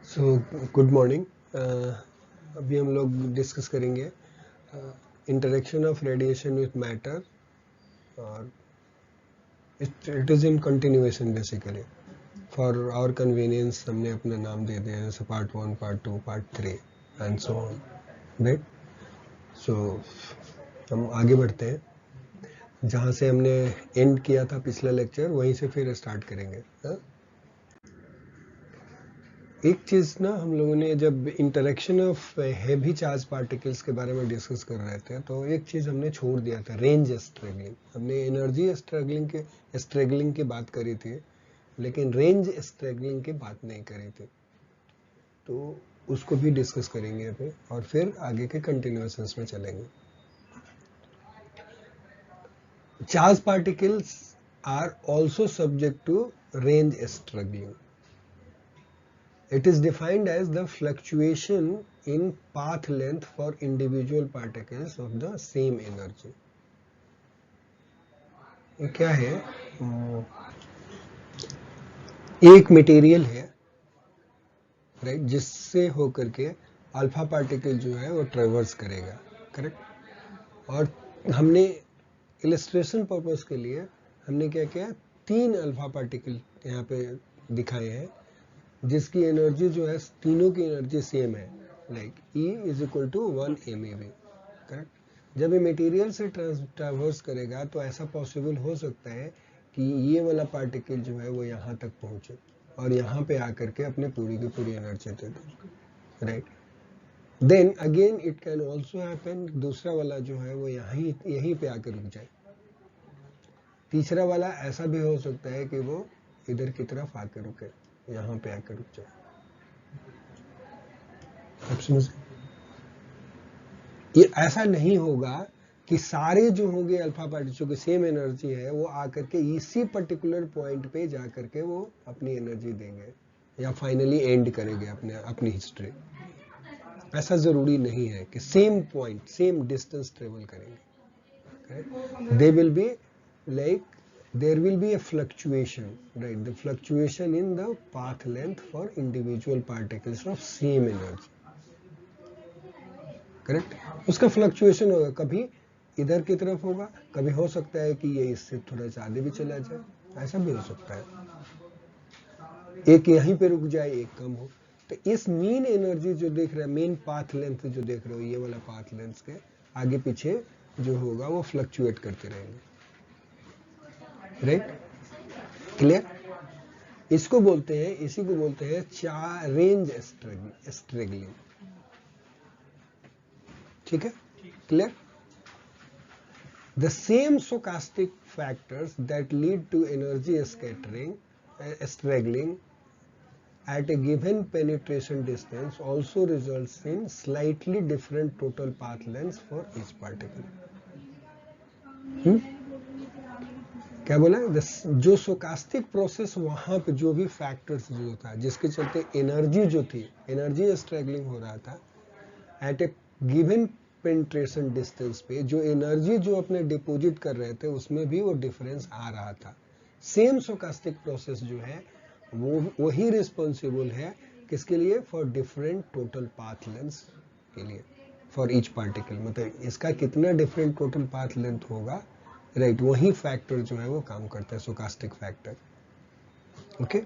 So good morning. अभी हम लोग डिस्कस करेंगे interaction of radiation with matter, और it is in continuation basically. For our convenience हमने अपना नाम दे दिया जैसे part 1, part 2, part 3 and so on, right. So हम आगे बढ़ते हैं, जहाँ से हमने एंड किया था पिछला लेक्चर वहीं से फिर स्टार्ट करेंगे। एक चीज ना, हम लोगों ने जब interaction of heavy charge particles के बारे में डिस्कस कर रहे थे तो एक चीज हमने छोड़ दिया था, रेंज स्ट्रगलिंग। हमने एनर्जी स्ट्रगलिंग की बात करी थी, लेकिन रेंज स्ट्रगलिंग की बात नहीं करी थी। तो उसको भी डिस्कस करेंगे अभी और फिर आगे के कंटिन्यूएशंस में चलेंगे। Charge particles are also subject to range straggling. It is defined as the fluctuation in path length for individual particles of the same energy. ये क्या है? एक मटेरियल है, राइट, जिससे होकर के अल्फा पार्टिकल जो है वो ट्रेवर्स करेगा, करेक्ट। और हमने इलस्ट्रेशन पर्पस के लिए हमने क्या किया, 3 अल्फा पार्टिकल यहाँ पे दिखाए हैं जिसकी एनर्जी जो है, तीनों की एनर्जी सेम है, like E is equal to 1 MeV, correct. जब ये मटेरियल से ट्रैवर्स करेगा तो ऐसा पॉसिबल हो सकता है कि ये वाला पार्टिकल जो है वो यहाँ तक पहुंचे और यहाँ पे आकर के अपने पूरी की पूरी एनर्जी दे दे, right. Then again it can also happen, दूसरा वाला जो है वो यहीं पे आकर रुक जाए। तीसरा वाला ऐसा भी हो सकता है कि वो इधर की तरफ आकर रुके, यहाँ पे आकर रुक जाए। आप समझ, ये ऐसा नहीं होगा कि सारे जो होंगे अल्फा पार्टिकल की सेम एनर्जी है वो आकर के इसी पर्टिकुलर पॉइंट पे जा करके वो अपनी एनर्जी देंगे या फाइनली एंड करेंगे अपनी हिस्ट्री। ऐसा जरूरी नहीं है कि same point same distance travel करेंगे। They will be like there will be a fluctuation, right? The fluctuation in the path length for individual particles of same energy, correct. उसका fluctuation होगा, कभी इधर की तरफ होगा, कभी हो सकता है कि ये इससे थोड़ा ज्यादा भी चला जाए, ऐसा भी हो सकता है। एक यहीं पे रुक जाए, एक कम हो। तो इस मीन एनर्जी जो देख रहे हैं, मेन पाथ लेंथ जो देख रहे हो, ये वाला पाथ लेंथ के आगे पीछे जो होगा वो फ्लक्चुएट करते रहेंगे, राइट। क्लियर? इसको बोलते हैं, इसी को बोलते हैं रेंज स्ट्रगलिंग, ठीक है, clear. The same stochastic factors that lead to energy struggling at a given penetration distance also results in slightly different total path lengths for each particle. क्या बोला? जो stochastic process वहां पे जो भी factors जो था जिसके चलते एनर्जी जो थी, एनर्जी स्ट्रगलिंग हो रहा था at a given penetration distance पे, जो एनर्जी जो अपने डिपॉजिट कर रहे थे उसमें भी वो डिफरेंस आ रहा था। सेम स्टोकास्टिक प्रोसेस जो है वो वही रिस्पॉन्सिबल है किसके लिए? For different total path length के लिए, फॉर ईच पार्टिकल। मतलब इसका कितना डिफरेंट टोटल पाथ लेंथ होगा, राइट, वही फैक्टर जो है वो काम करता है, stochastic factor, okay.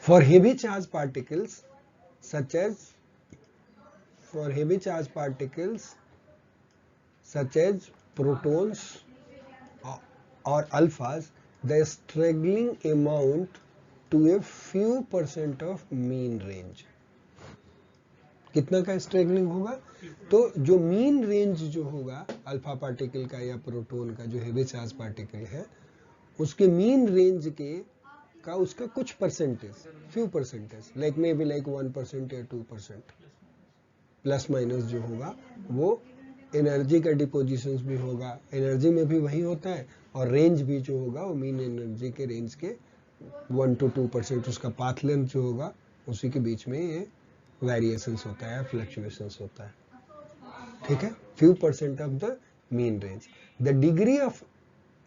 For heavy charge particles such as protons or alphas, the struggling amount to a few percent of mean range. कितना का स्ट्रगलिंग होगा? तो जो मीन रेंज जो होगा अल्फा पार्टिकल का या प्रोटॉन का, जो हेवी चार्ज पार्टिकल है, उसके मीन रेंज का उसका कुछ percentage, few percentage, like may be like 1% या 2%, प्लस माइनस जो होगा वो एनर्जी का डिपोजिशन भी होगा, एनर्जी में भी वही होता है, और रेंज भी जो होगा वो मीन एनर्जी के रेंज के 1 to 2%, उसका पाथ लेंथ जो होगा उसी के बीच में ये वेरिएशंस होता है, फ्लक्चुएशंस होता है, ठीक है, few percent of the mean range. The degree of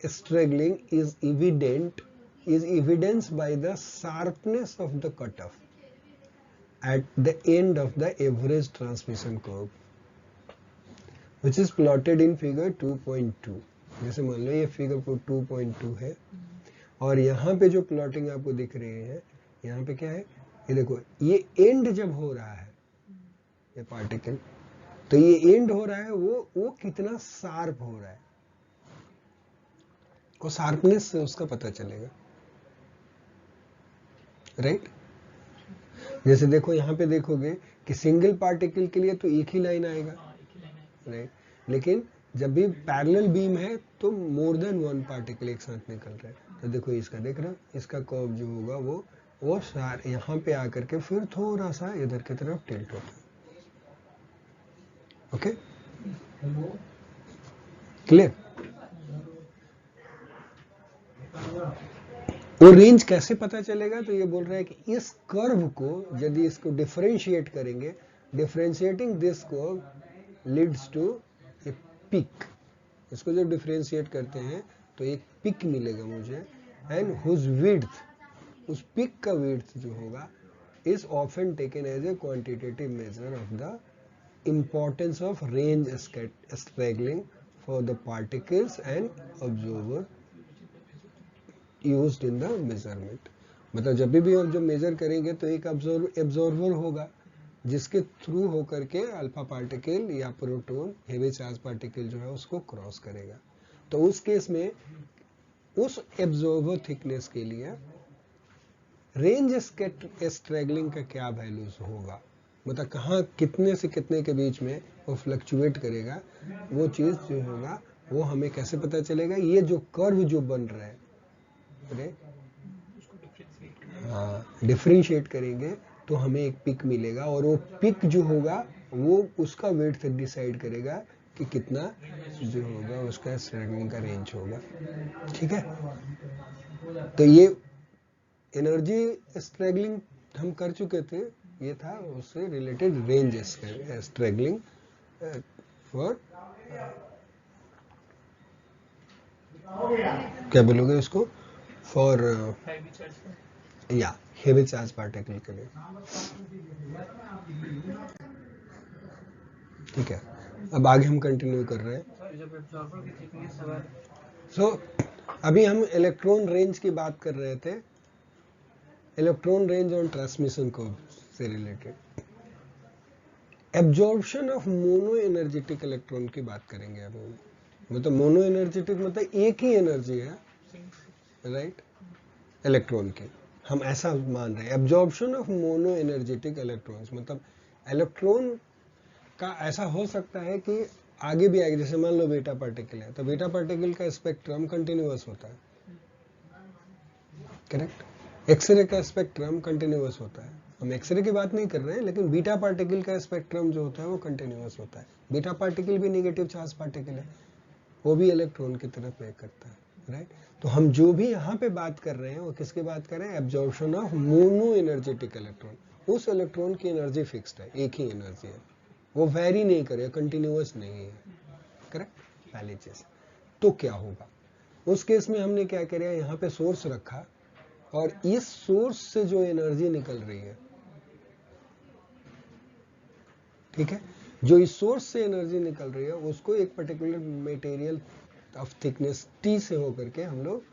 struggling is evident is evidenced by the sharpness of the cutoff at the end of the average transmission curve, which is plotted in figure 2.2. जैसे मान लो ये figure 2.2 है और यहाँ पे जो plotting आपको दिख रही है, यहाँ पे क्या है, ये देखो, ये एंड जब हो रहा है ये पार्टिकल, तो ये एंड हो रहा है, वो कितना शार्प हो रहा है, वो शार्पनेस से उसका पता चलेगा, राइट। जैसे देखो यहाँ पे देखोगे कि सिंगल पार्टिकल के लिए तो एक ही लाइन आएगा, राइट, लेकिन जब भी पैरेलल बीम है तो मोर देन वन पार्टिकल एक साथ निकल रहा है, तो देखो इसका देख रहे हो, इसका कर्व जो होगा वो यहाँ पे आकर के फिर थोड़ा सा इधर की तरफ टिल्ट होता है। Okay, clear. वो रेंज कैसे पता चलेगा, तो ये बोल रहा है कि इस कर्व को यदि इसको डिफरेंशिएट करेंगे, differentiating this curve leads to a peak, इसको जब डिफरेंशिएट करते हैं तो एक पिक मिलेगा मुझे, एंड हुज विड्थ, उस पिक का विड्थ जो होगा is often taken as a quantitative measure of the importance of range straggling for the particles and observer used in the measurement। मतलब जब भी हम जब मेजर करेंगे तो एक ऑब्जर्वर होगा जिसके थ्रू होकर के अल्फा पार्टिकल या प्रोटॉन हेवी चार्ज पार्टिकल जो है उसको क्रॉस करेगा। तो उस केस में उस ऑब्जर्वर थिकनेस के लिए रेंज स्ट्रैगलिंग का क्या वैल्यूज होगा, मतलब कहाँ कितने से कितने के बीच में वो फ्लक्चुएट करेगा, वो चीज जो होगा वो हमें कैसे पता चलेगा। ये जो कर्व जो बन रहा है, अरे हाँ, डिफरेंशिएट करेंगे तो हमें एक पिक मिलेगा, और वो पिक जो होगा वो उसका वेट डिसाइड करेगा कि कितना जो होगा उसका स्ट्रैगलिंग का रेंज होगा। ठीक है, तो ये एनर्जी स्ट्रैगलिंग हम कर चुके थे, ये था उससे रिलेटेड रेंज स्ट्रैगलिंग फॉर, क्या बोलोगे इसको, फॉर या हेवी चार्ज पार्टिकल के लिए। ठीक है, अब आगे हम कंटिन्यू कर रहे हैं। सो अभी हम इलेक्ट्रॉन रेंज की बात कर रहे थे, electron range on transmission curve से related. Absorption of mono energetic electron की बात करेंगे अब हम। मतलब मोनो एनर्जेटिक मतलब एक ही एनर्जी है, राइट, इलेक्ट्रॉन की, हम ऐसा मान रहे हैं। Absorption of mono energetic electrons मतलब इलेक्ट्रॉन का ऐसा हो सकता है कि आगे भी आएगा, जैसे मान लो बीटा पार्टिकल है, तो बीटा पार्टिकल का स्पेक्ट्रम कंटिन्यूअस होता है, करेक्ट। एक्सरे का स्पेक्ट्रम कंटिन्यूअस होता है, हम एक्सरे की बात नहीं कर रहे हैं, लेकिन बीटा पार्टिकल का स्पेक्ट्रम जो होता है वो कंटिन्यूअस होता है। बीटा पार्टिकल भी नेगेटिव चार्ज पार्टिकल है, वो भी इलेक्ट्रॉन की तरफ वेक करता है, राइट। तो हम जो भी यहाँ पे बात कर रहे हैं वो किसकी बात कर रहे हैं, absorption of mono energetic electron. उस इलेक्ट्रॉन की एनर्जी फिक्स्ड है, एक ही एनर्जी है, वो वेरी नहीं करे, कंटिन्यूअस नहीं है, करेक्ट, पहली चीज। तो क्या होगा उस केस में, हमने क्या किया, यहाँ पे सोर्स रखा और इस सोर्स से जो एनर्जी निकल रही है, ठीक है, जो इस सोर्स से एनर्जी निकल रही है उसको एक particular material of thickness T से होकर के हम लोग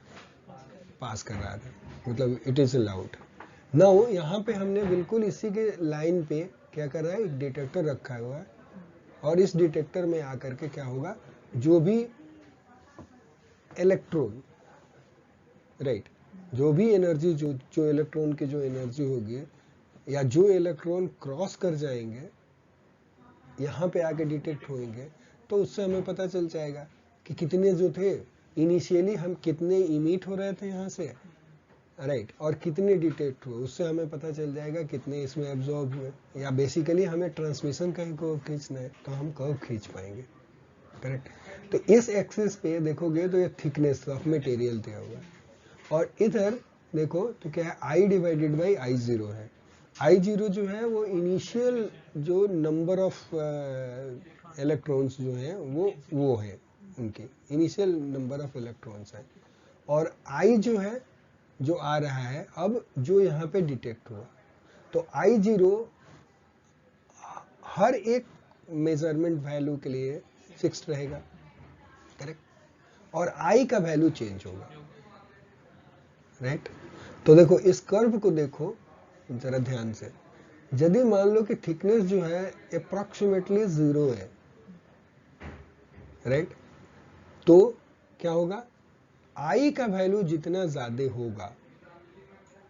पास कर रहा था, मतलब इट इज अलाउड। नाउ यहाँ पे हमने बिल्कुल इसी के लाइन पे क्या कर रहा है, एक डिटेक्टर रखा हुआ है, और इस डिटेक्टर में आकर के क्या होगा, जो भी इलेक्ट्रॉन, राइट, जो भी एनर्जी जो इलेक्ट्रॉन की जो एनर्जी होगी या जो इलेक्ट्रॉन क्रॉस कर जाएंगे यहाँ पे आके डिटेक्ट होंगे, तो उससे हमें पता चल जाएगा कि कितने जो थे इनिशियली, हम कितने इमिट हो रहे थे यहाँ से, राइट, और कितने डिटेक्ट हुए, उससे हमें पता चल जाएगा कितने इसमें एब्जॉर्ब हुए। या बेसिकली हमें ट्रांसमिशन का ही कर्व खींचना है तो हम कर्व खींच पाएंगे, करेक्ट। तो इस एक्सिस पे देखोगे तो ये थिकनेस ऑफ मटेरियल दिया हुआ है, और इधर देखो तो क्या है, I डिवाइडेड बाई I0 है। I0 जो है वो इनिशियल जो नंबर ऑफ इलेक्ट्रॉन्स जो हैं वो है, उनकी इनिशियल नंबर ऑफ इलेक्ट्रॉन्स है, और I जो है जो आ रहा है अब जो यहाँ पे डिटेक्ट हुआ, तो I0 हर एक मेजरमेंट वैल्यू के लिए फिक्स्ड रहेगा, करेक्ट, और I का वैल्यू चेंज होगा, राइट। तो देखो इस कर्व को देखो जरा ध्यान से, यदि मान लो कि थिकनेस जो है अप्रोक्सीमेटली 0 है, राइट, तो क्या होगा, I का वैल्यू जितना ज्यादा होगा,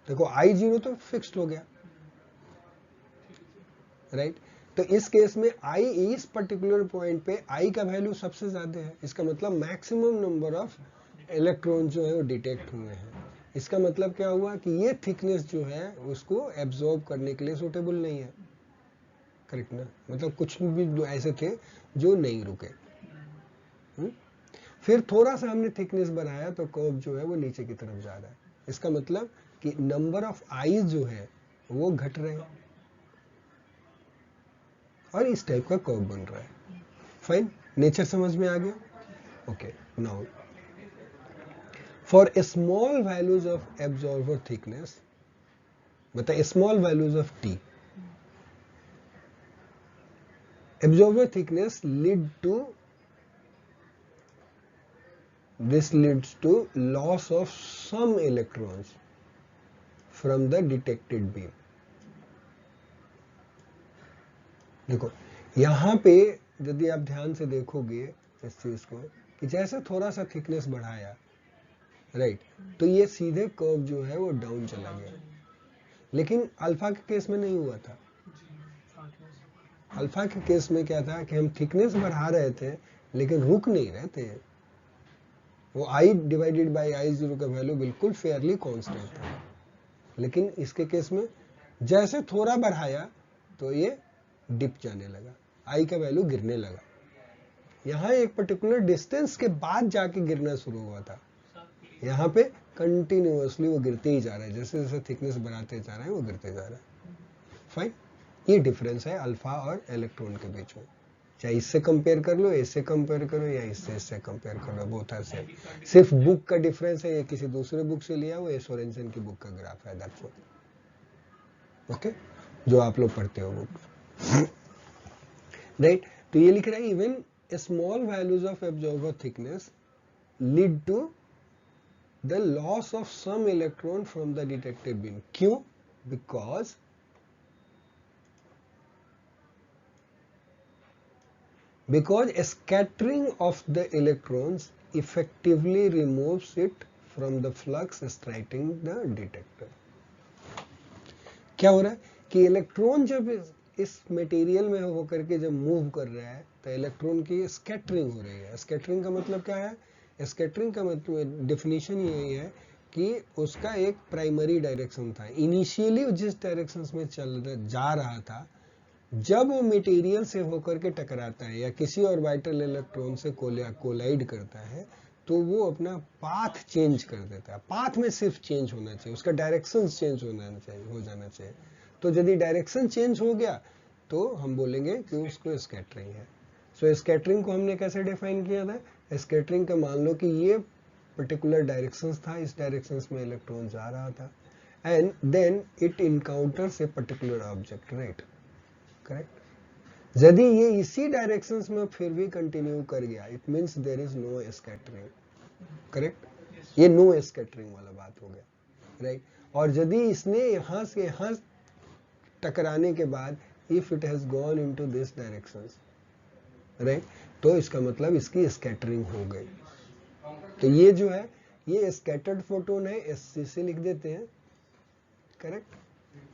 देखो I0 तो फिक्स्ड हो गया, राइट, तो इस केस में I इस पर्टिकुलर पॉइंट पे I का वैल्यू सबसे ज्यादा है, इसका मतलब मैक्सिमम नंबर ऑफ इलेक्ट्रॉन जो है वो डिटेक्ट हुए हैं। इसका मतलब क्या हुआ कि ये थिकनेस जो है उसको एब्जॉर्ब करने के लिए सूटेबल नहीं है, करेक्ट ना, मतलब कुछ भी ऐसे थे जो नहीं रुके। फिर थोड़ा सा हमने थिकनेस बढ़ाया तो कर्व जो है वो नीचे की तरफ जा रहा है, इसका मतलब कि नंबर ऑफ आईज जो है वो घट रहे हैं और इस टाइप का कर्व बन रहा है। फाइन, नेचर समझ में आ गया। Okay, now for small values of absorber thickness, बता small values of T, absorber thickness this leads to loss of some electrons from the detected beam। देखो यहां पे यदि आप ध्यान से देखोगे इस चीज को कि जैसे थोड़ा सा थिकनेस बढ़ाया, राइट, तो ये सीधे कर्व जो है वो डाउन चला गया, लेकिन अल्फा के केस में नहीं हुआ था। अल्फा के केस में क्या था कि हम थिकनेस बढ़ा रहे थे लेकिन रुक नहीं रहे थे, वो I डिवाइडेड बाई I0 का वैल्यू बिल्कुल फेयरली कांस्टेंट था। लेकिन इसके केस में जैसे थोड़ा बढ़ाया तो ये डिप जाने लगा, I का वैल्यू गिरने लगा, यहाँ एक पर्टिकुलर डिस्टेंस के बाद जाके गिरना शुरू हुआ था, यहाँ पे कंटिन्यूअसली वो गिरते ही जा रहा है, जैसे जैसे थिकनेस बढ़ाते जा रहा है वो गिरते जा रहा है। फाइन, ये डिफरेंस है अल्फा और इलेक्ट्रॉन के बीच में, चाहे इससे कंपेयर कर लो, इससे कंपेयर करो या इससे कंपेयर कर लो, बोथ आर सेम। सिर्फ बुक का डिफरेंस है, ये किसी दूसरे बुक से लिया हुआ, ये सोरेनसन की बुक का ग्राफ है, दैट्स व्हाट, ओके, जो आप लोग पढ़ते हो बुक, राइट। तो ये लिख रहा है even small values of absorber thickness lead to the loss of some electron from the detected beam. क्यों? because scattering of the electrons effectively removes it from the flux striking the detector। क्या हो रहा है कि electron जब इस material में होकर के जब मूव कर रहा है तो इलेक्ट्रॉन की स्कैटरिंग हो रही है। स्कैटरिंग का मतलब क्या है? स्कैटरिंग का मतलब डेफिनेशन यही है कि उसका एक प्राइमरी डायरेक्शन था, इनिशियली जिस डायरेक्शन में जा रहा था, जब वो मटेरियल से होकर के टकराता है या किसी ऑर्बिटल इलेक्ट्रॉन से कोलाइड करता है तो वो अपना पाथ चेंज कर देता है। पाथ में सिर्फ चेंज होना चाहिए, उसका डायरेक्शन चेंज हो जाना चाहिए। तो यदि डायरेक्शन चेंज हो गया तो हम बोलेंगे कि उसको स्कैटरिंग है। सो स्कैटरिंग को हमने कैसे डिफाइन किया था? स्कैटरिंग का मान लो कि ये पर्टिकुलर डायरेक्शन था, इस डायरेक्शन में इलेक्ट्रॉन जा रहा था and then it encounters a particular object, right, correct. यदि ये इसी डायरेक्शंस में फिर भी कंटिन्यू कर गया, it means there is no scattering, correct. ये नो स्कैटरिंग वाला बात हो गया, राइट। और यदि इसने यहां से यहां टकराने के बाद if it has gone into this directions, right, तो इसका मतलब इसकी स्कैटरिंग हो गई। तो ये जो है ये स्कैटर्ड फोटोन है, एससी से लिख देते हैं, करेक्ट,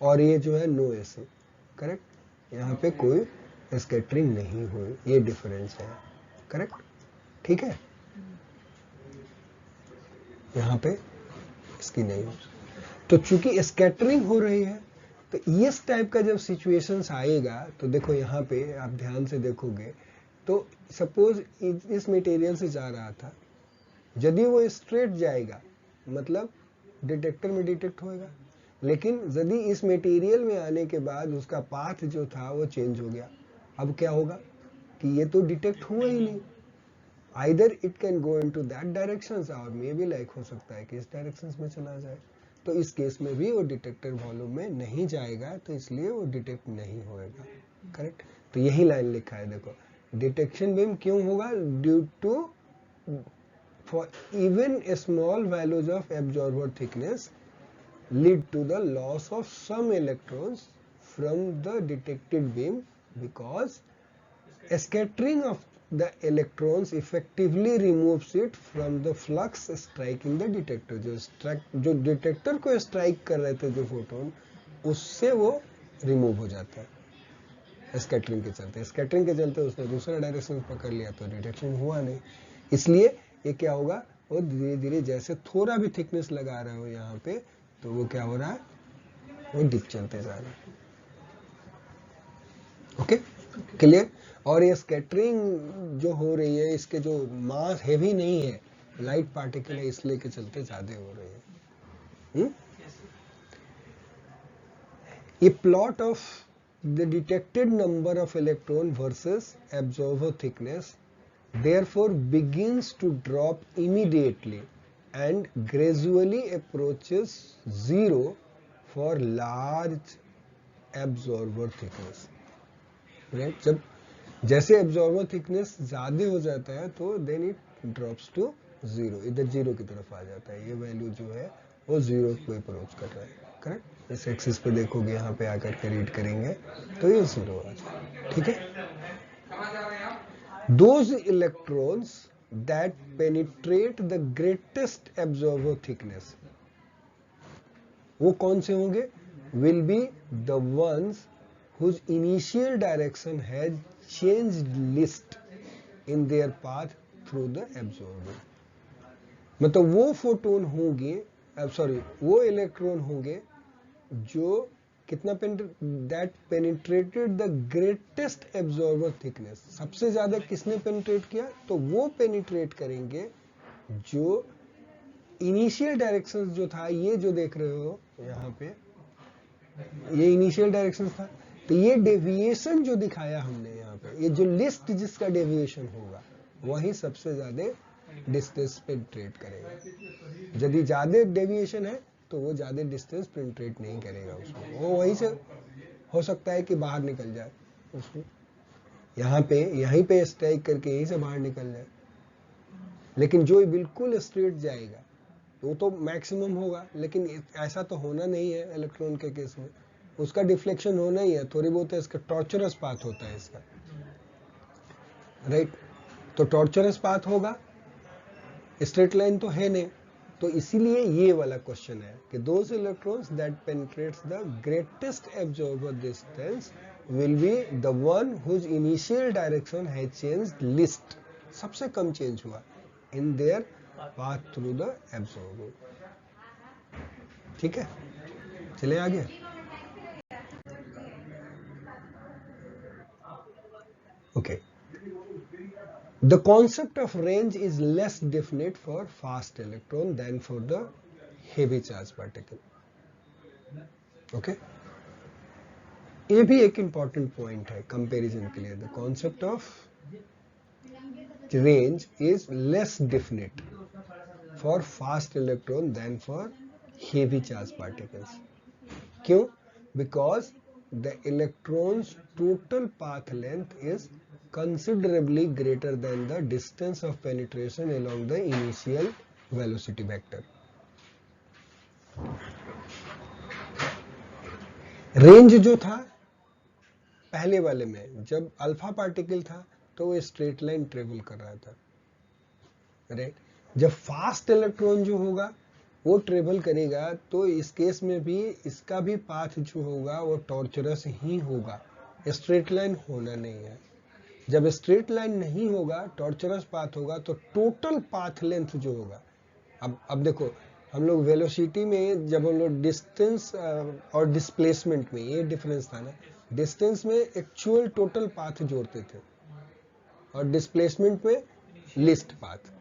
और ये जो है नो एससी, करेक्ट, यहाँ पे कोई स्कैटरिंग नहीं हुई, ये डिफरेंस है, करेक्ट, ठीक है। यहाँ पे इसकी नहीं हो, तो चूंकि स्कैटरिंग हो रही है तो इस टाइप का जब सिचुएशंस आएगा तो देखो यहाँ पे आप ध्यान से देखोगे तो सपोज इस मटेरियल से जा रहा था, यदि वो स्ट्रेट जाएगा मतलब डिटेक्टर में डिटेक्ट होएगा, लेकिन यदि इस मटेरियल में आने के बाद उसका पाथ जो था वो चेंज हो गया, अब क्या होगा कि ये तो डिटेक्ट हुआ ही नहीं, either it can go into that directions और मे बी लाइक हो सकता है कि इस डायरेक्शंस में चला जाए। तो इस केस में भी वो डिटेक्टर वॉल्यूम में नहीं जाएगा, तो इसलिए वो डिटेक्ट नहीं होएगा। करेक्ट। तो यही लाइन लिखा है, देखो डिटेक्शन बीम क्यों होगा, due to for even small values of absorber thickness lead to the loss of some electrons from the detected beam because scattering of the electrons effectively removes it from the flux striking the detector। जो detector को strike कर रहे थे जो photon, उससे वो remove हो जाता है स्कैटरिंग के चलते। स्कैटरिंग के चलते उसने दूसरा डायरेक्शन पकड़ लिया तो डिटेक्शन हुआ नहीं। इसलिए ये क्या होगा, वो धीरे धीरे जैसे थोड़ा भी थिकनेस लगा रहे हो यहाँ पे, तो वो क्या हो रहा है, वो डिप चलते जा रहा है। Okay, clear. और ये स्कैटरिंग जो हो रही है, इसके जो मास हैवी नहीं है, लाइट पार्टिकल है, इसलिए के चलते ज्यादा हो रही है। ये plot of the detected number of electron versus absorber thickness therefore begins to drop immediately and gradually approaches zero for large absorber thickness। right? जब जैसे absorber thickness ज्यादा हो जाता है तो then it drops to zero, इधर zero की तरफ आ जाता है। ये वैल्यू जो है वो जीरो को अप्रोच कर रहा है। करेक्ट। इस एक्सिस पे देखोगे, यहाँ पे आकर के रीड करेंगे तो ये जीरो आ जाएगा। ठीक है। Those electrons that penetrate the greatest absorber thickness, वो कौन से होंगे, will be the ones whose initial direction has changed least in their path through the absorber। मतलब वो फोटोन होंगे, वो इलेक्ट्रॉन होंगे जो कितना that penetrated the greatest absorber thickness, सबसे ज्यादा किसने पेनिट्रेट किया, तो वो पेनिट्रेट करेंगे जो इनिशियल डायरेक्शन जो था, ये जो देख रहे हो यहाँ पे, ये इनिशियल डायरेक्शन था। तो ये डेविएशन जो दिखाया हमने यहाँ पे, ये जो लिस्ट जिसका डेविएशन होगा वही सबसे ज्यादा डिस्टेंस पेनिट्रेट करेगा। यदि ज्यादा डेविएशन है तो वो ज्यादा डिस्टेंस पेनिट्रेट नहीं करेगा उसमें, वो वहीं से हो सकता है कि बाहर निकल जाए उसमें, यहाँ पे यहीं पे स्ट्राइक करके यहीं से बाहर निकल जाए। लेकिन जो बिल्कुल स्ट्रेट जाएगा वो तो मैक्सिमम होगा, लेकिन ऐसा तो होना नहीं है इलेक्ट्रॉन के केस में, उसका डिफ्लेक्शन होना ही है, थोड़ी बहुत है, इसका टॉर्चरस पाथ होता है इसका। राइट। तो टॉर्चरस पाथ होगा, स्ट्रेट लाइन तो है नहीं। तो इसीलिए ये वाला क्वेश्चन है कि those electrons that penetrates the greatest absorber distance will be the one whose initial direction has changed least, सबसे कम चेंज हुआ in their path through the absorber. ठीक है, चले आगे। Okay, the concept of range is less definite for fast electron than for the heavy charge particle। okay, ये भी एक important point है comparison के लिए। the concept of range is less definite for fast electron than for heavy charge particles। क्यों? because the electron's total path length is considerably greater than the distance of penetration along the initial velocity vector। Range जो था पहले वाले में, जब alpha particle था तो वो स्ट्रेट लाइन ट्रेवल कर रहा था। राइट। जब फास्ट इलेक्ट्रॉन जो होगा वो ट्रेवल करेगा, तो इस केस में भी इसका भी पाथ जो होगा वो टॉर्चरस ही होगा, स्ट्रेट लाइन होना नहीं है। जब स्ट्रेट लाइन नहीं होगा, टॉर्चरस पाथ होगा, तो टोटल पाथ लेंथ जो होगा, अब देखो हम लोग वेलोसिटी में जब हम लोग डिस्टेंस और डिस्प्लेसमेंट में ये डिफरेंस था ना, डिस्टेंस में एक्चुअल टोटल पाथ जोड़ते थे और डिस्प्लेसमेंट में लिस्ट पाथ,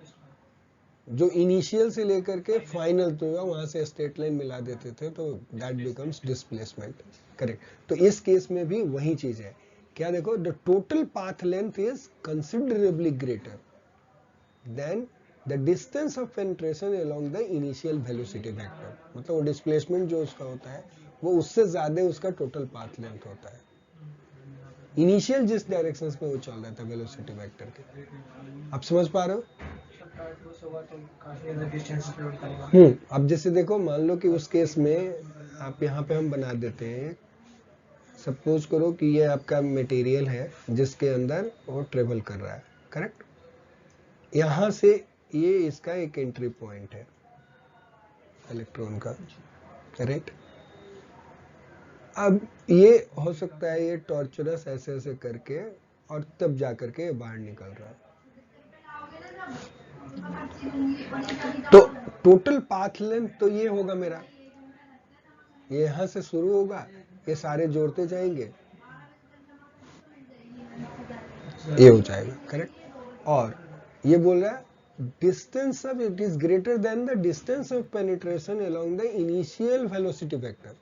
जो इनिशियल से लेकर के फाइनल तो वहां से स्ट्रेट लाइन मिला देते थे, तो दैट बिकम्स डिस्प्लेसमेंट। करेक्ट। तो इस केस में भी वही चीज है। क्या देखो, the total path length is considerably greater than the distance of penetration along the initial velocity vector, मतलब वो डिस्प्लेसमेंट जो उसका होता है वो उससे ज्यादा उसका टोटल पाथ लेंथ होता है, इनिशियल जिस डायरेक्शन में वो चल रहा था वेलोसिटी वेक्टर के। आप समझ पा रहे हो? अब जैसे देखो, मान लो कि उस केस में आप यहाँ पे हम बना देते हैं, सपोज करो कि ये आपका मटेरियल है जिसके अंदर वो ट्रेवल कर रहा है, करेक्ट। यहाँ से ये इसका एक एंट्री पॉइंट है इलेक्ट्रॉन का, करेक्ट। अब ये हो सकता है ये टॉर्चरस ऐसे ऐसे करके और तब जा करके बाहर निकल रहा है। तो टोटल पाथ लेंथ तो ये होगा मेरा, ये यहां से शुरू होगा, ये सारे जोड़ते जाएंगे, ये हो जाएगा, करेक्ट। और ये बोल रहा है distance of it is greater than the distance of penetration along the initial velocity vector.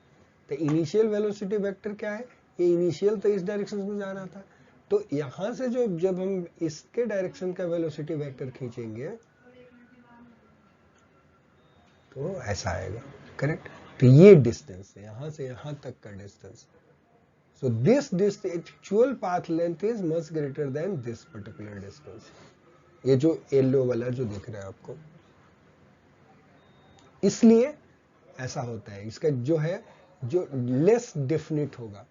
तो इनिशियल वेलोसिटी वेक्टर क्या है, ये इनिशियल तो इस डायरेक्शन में जा रहा था, तो यहां से जो जब हम इसके डायरेक्शन का वेलोसिटी वेक्टर खींचेंगे तो ऐसा आएगा, करेक्ट। तो ये डिस्टेंस है, यहां से यहां तक का distance. So this actual path length is much greater than this particular distance. ये जो येलो वाला जो दिख रहा है आपको, इसलिए ऐसा होता है, इसका जो है जो लेस डेफिनिट होगा,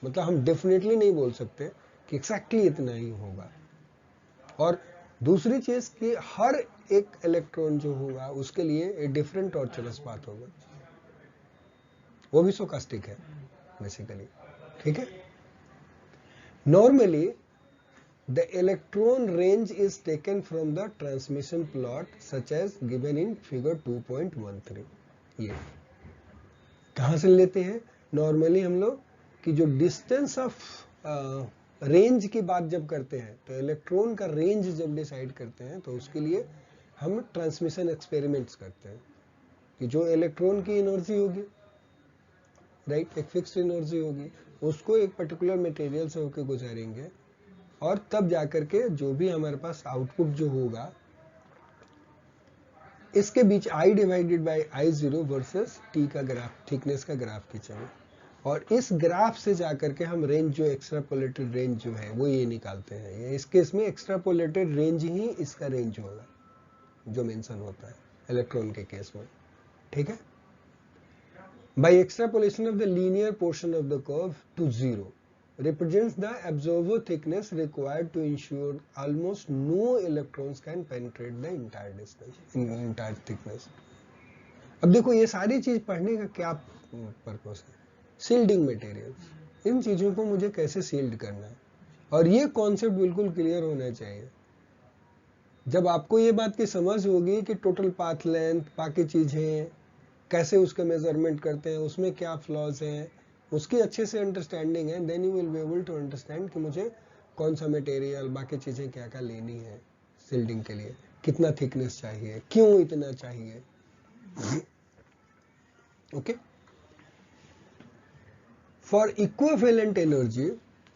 मतलब हम डेफिनेटली नहीं बोल सकते कि एक्जैक्टली इतना ही होगा। और दूसरी चीज कि हर एक इलेक्ट्रॉन जो होगा उसके लिए एक डिफरेंट टॉर्चरस पाथ होगा, वो भी स्टोकास्टिक है बेसिकली, ठीक है। Normally the electron range is taken from the transmission plot such as given in figure 2.13। ये कहां से लेते हैं, नॉर्मली हम लोग कि जो डिस्टेंस ऑफ रेंज की बात जब करते हैं तो इलेक्ट्रॉन का रेंज जब डिसाइड करते हैं तो उसके लिए हम ट्रांसमिशन एक्सपेरिमेंट्स करते हैं कि जो इलेक्ट्रॉन की एनर्जी होगी, राइट, एक फिक्स्ड एनर्जी होगी, उसको एक पर्टिकुलर मटेरियल से होकर गुजारेंगे और तब जाकर के जो भी हमारे पास आउटपुट जो होगा, इसके बीच I divided by I0 versus T का ग्राफ, थिकनेस का ग्राफ खींचेंगे और इस ग्राफ से जाकर के हम रेंज जो एक्स्ट्रापोलेटेड रेंज जो है वो ये निकालते हैं। इस केस में एक्स्ट्रापोलेटेड रेंज ही इसका रेंज होगा जो मेंशन होता है इलेक्ट्रॉन के केस में, ठीक है। By extrapolation of the linear portion of the curve to 0 represents the absorber thickness required to ensure almost no electrons can penetrate the entire distance, entire thickness। अब देखो ये सारी चीज पढ़ने का क्या पर्पस है, सील्डिंग मटेरियल्स, इन चीजों को मुझे कैसे सील्ड करना है, और ये कॉन्सेप्ट बिल्कुल क्लियर होना चाहिए। जब आपको ये बात की समझ होगी कि टोटल पाथ लेंथ, बाकी चीजें कैसे उसका मेजरमेंट करते हैं, उसमें क्या फ्लॉज हैं, उसकी अच्छे से अंडरस्टैंडिंग है, then you will be able to understand कि मुझे कौन सा मटेरियल, बाकी चीजें क्या क्या लेनी है सील्डिंग के लिए, कितना थिकनेस चाहिए, क्यों इतना चाहिए, ओके। फॉर इक्विवेलेंट एनर्जी,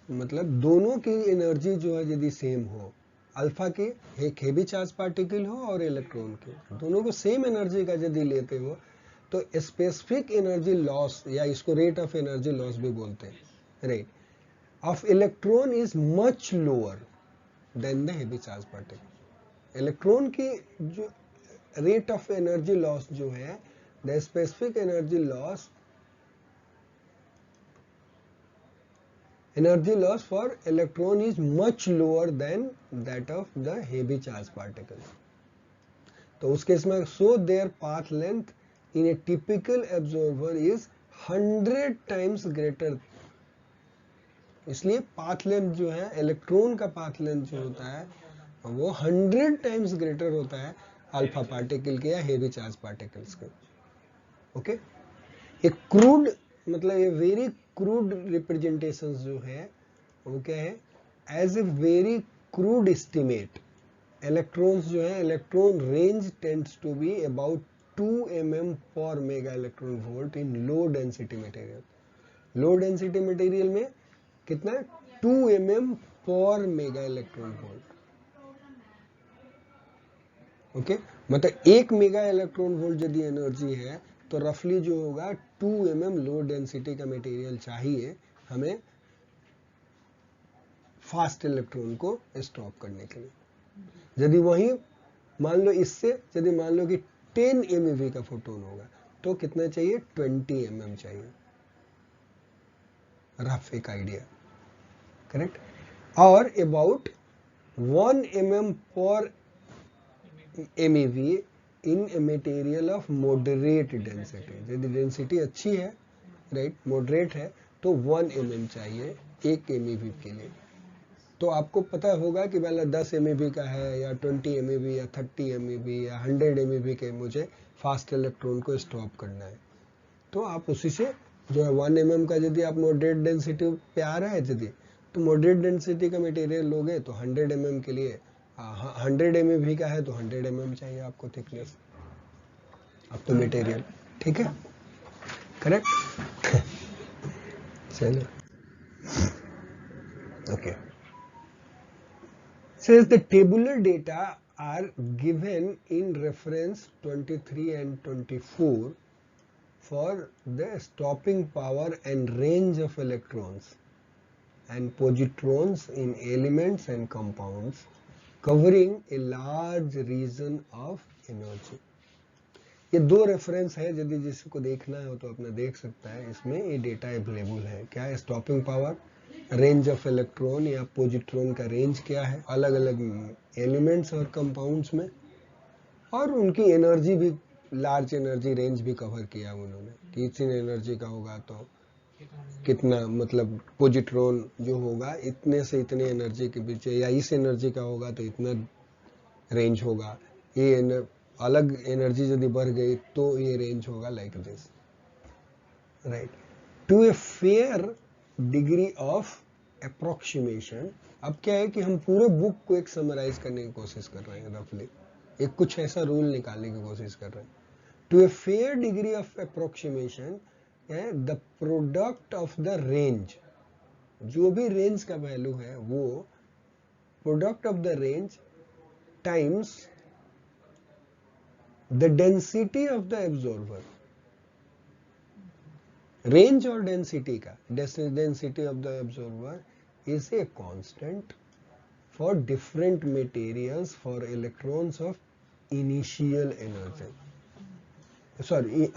मतलब दोनों की एनर्जी जो है यदि सेम हो, अल्फा की एक हेवी चार्ज पार्टिकल हो और इलेक्ट्रॉन के, दोनों को सेम एनर्जी का यदि लेते हो तो स्पेसिफिक एनर्जी लॉस, या इसको रेट ऑफ एनर्जी लॉस भी बोलते हैं, rate of electron is much lower than the heavy charge particle. Electron की जो रेट ऑफ एनर्जी लॉस जो है, the specific energy loss for electron is much lower than that of the heavy charge particle. तो उस case में so there path length in a typical absorber is 100 times greater। इसलिए path length जो है, electron का path length जो होता है वो 100 टाइम्स ग्रेटर होता है अल्फा पार्टिकल के या हेवी चार्ज पार्टिकल्स के, ओके। एक क्रूड, मतलब ये वेरी क्रूड रिप्रेजेंटेशन जो है वो क्या है, as a very crude estimate, electrons जो है, electron range tends to be about 2 mm per mega electron volt in low density material। Low density material में कितना, 2 mm per mega electron volt। Okay, मतलब 1 मेगा इलेक्ट्रॉन वोल्ट यदि energy है तो रफली जो होगा 2 mm लो डेंसिटी का मटेरियल चाहिए हमें फास्ट इलेक्ट्रॉन को स्टॉप करने के लिए। यदि वही मान लो इससे यदि मान लो कि 10 MeV का फोटोन होगा तो कितना चाहिए, 20 mm चाहिए, रफ एक आइडिया, करेक्ट। और अबाउट 1 mm पर MeV in a material of moderate density, यदि डेंसिटी अच्छी है, राइट, मॉडरेट है, तो 1 mm चाहिए 1 MeV के लिए। तो आपको पता होगा कि पहले 10 MeV का है या 20 MeV या 30 MeV या 100 MeV के मुझे फास्ट इलेक्ट्रॉन को स्टॉप करना है, तो आप उसी से जो है 1 mm का यदि आप मॉडरेट डेंसिटी पे आ रहा है यदि, तो मॉडरेट डेंसिटी का मटेरियल लोगे तो 100 mm के लिए 100 MeV का है तो 100 mm चाहिए आपको थिकनेस अब तो मटेरियल, ठीक है, करेक्ट। चलो, okay. Says the tabular data are given in reference 23 and 24 for the stopping power and range of electrons and positrons in elements and compounds covering a large region of energy। ये दो reference है, यदि जिसको देखना है तो अपना देख सकता है, इसमें ये डेटा अवेलेबल है। क्या है, stopping power, range of electron या पोजिट्रॉन का रेंज क्या है अलग अलग एलिमेंट्स और कंपाउंड्स में, और उनकी एनर्जी भी, लार्ज एनर्जी रेंज भी कवर किया उन्होंने कि इतनी एनर्जी का होगा तो कितना, मतलब पोजिट्रॉन जो होगा इतने से इतने एनर्जी के बीच, या इस एनर्जी का होगा तो इतना रेंज होगा, ये अलग एनर्जी यदि बढ़ गई तो ये रेंज होगा, like this, right. To a fair degree of approximation. अब क्या है कि हम पूरे बुक को एक समराइज करने की कोशिश कर रहे हैं, रफली एक कुछ ऐसा रूल निकालने की कोशिश कर रहे हैं। To a fair degree of approximation है the product of the range, जो भी रेंज का वैल्यू है वो product of the range times the density of the absorber. Range और डेंसिटी का, density of the absorber is a constant for different materials for electrons of initial energy, sorry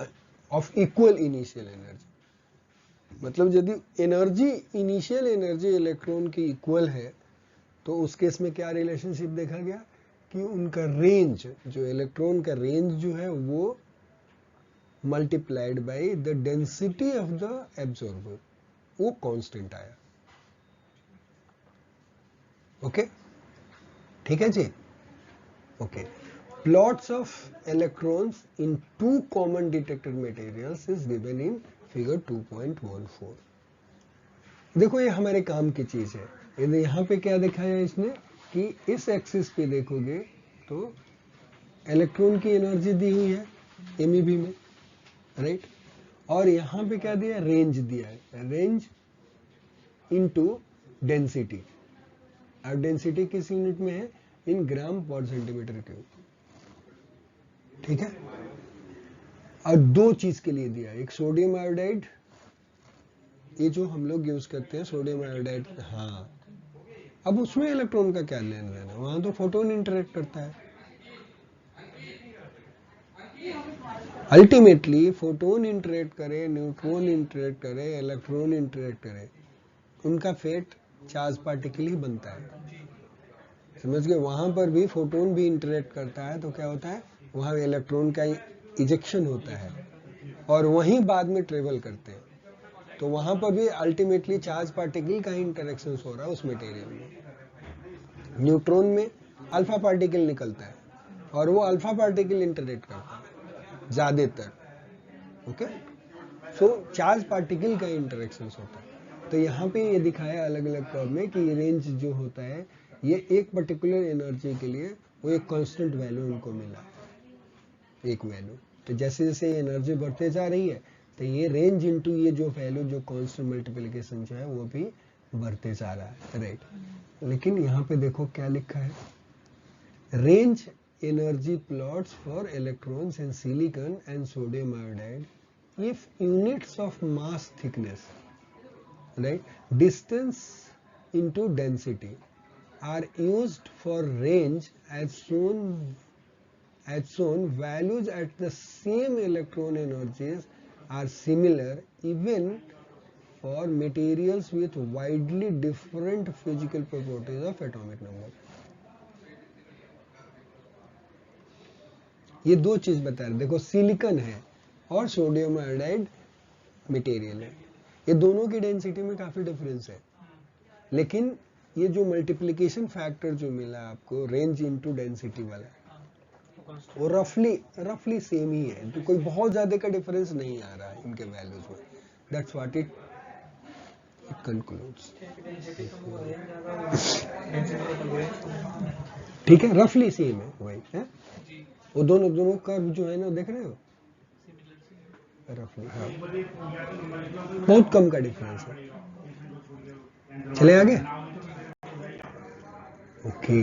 of equal initial energy. मतलब यदि energy, initial energy electron की equal है तो उस case में क्या रिलेशनशिप देखा गया कि उनका रेंज, जो इलेक्ट्रॉन का रेंज जो है वो multiplied by the density of the absorber, वो कांस्टेंट आया। ओके, ठीक है जी, okay. Plots of electrons in two common detected materials is given in figure 2.14। देखो ये हमारे काम की चीज है। यदि यहाँ पे क्या दिखाया है इसने कि इस एक्सिस पे देखोगे तो इलेक्ट्रॉन की एनर्जी दी हुई है एमईबी में, राइट, और यहाँ पे क्या दिया, रेंज दिया है, रेंज इनटू डेंसिटी। अब डेंसिटी किस यूनिट में है, इन ग्राम पर सेंटीमीटर क्यूब, ठीक है। और दो चीज के लिए दिया, एक सोडियम आयोडाइड, ये जो हम लोग यूज करते हैं सोडियम आयोडाइड, हाँ, अब उसमें इलेक्ट्रॉन का क्या लेना देना, वहां तो फोटोन इंटरेक्ट करता है। अल्टीमेटली फोटोन इंटरेक्ट करे, न्यूट्रॉन इंटरेक्ट करे, इलेक्ट्रॉन इंटरेक्ट करे, उनका फेट चार्ज पार्टिकल ही बनता है, समझ गए। वहां पर भी फोटोन भी इंटरेक्ट करता है तो क्या होता है, वहां इलेक्ट्रॉन का इजेक्शन होता है और वहीं बाद में ट्रेवल करते हैं, तो वहां पर भी अल्टीमेटली चार्ज पार्टिकल का ही इंटरेक्शन हो रहा है उस मटेरियल में। न्यूट्रॉन में अल्फा पार्टिकल निकलता है और वो अल्फा पार्टिकल इंटरेक्ट करता है ज्यादातर, ओके। सो चार्ज पार्टिकल का इंटरेक्शन होता है। तो यहाँ पे ये दिखाया अलग अलग कर्व में कि रेंज जो होता है ये एक पर्टिकुलर एनर्जी के लिए वो एक कांस्टेंट वैल्यू उनको मिला, एक वैल्यू। तो जैसे जैसे ये एनर्जी बढ़ते जा रही है तो ये रेंज इनटू ये जो वैल्यू, जो कांस्टेंट मल्टीप्लिकेशन जो है वो भी बढ़ते जा रहा है, राइट। लेकिन यहाँ पे देखो क्या लिखा है, range energy plots for electrons in silicon and sodium iodide if units of mass thickness, right, distance into density are used for range as shown values at the same electron energies are similar even for materials with widely different physical properties of atomic number. ये दो चीज बता रहे, देखो silicon है और sodium iodide material है, ये दोनों की डेंसिटी में काफी डिफरेंस है, लेकिन ये जो मल्टीप्लिकेशन फैक्टर जो मिला आपको रेंज इनटू डेंसिटी वाला, वो रफली सेम ही है, तो कोई बहुत ज्यादा का डिफरेंस नहीं आ रहा है इनके वैल्यूज में. That's what it concludes. ठीक है, रफली सेम है वही है, वो दोनों कर्व जो है ना देख रहे हो रफली, हाँ बहुत कम का डिफरेंस है. चले आगे. Okay,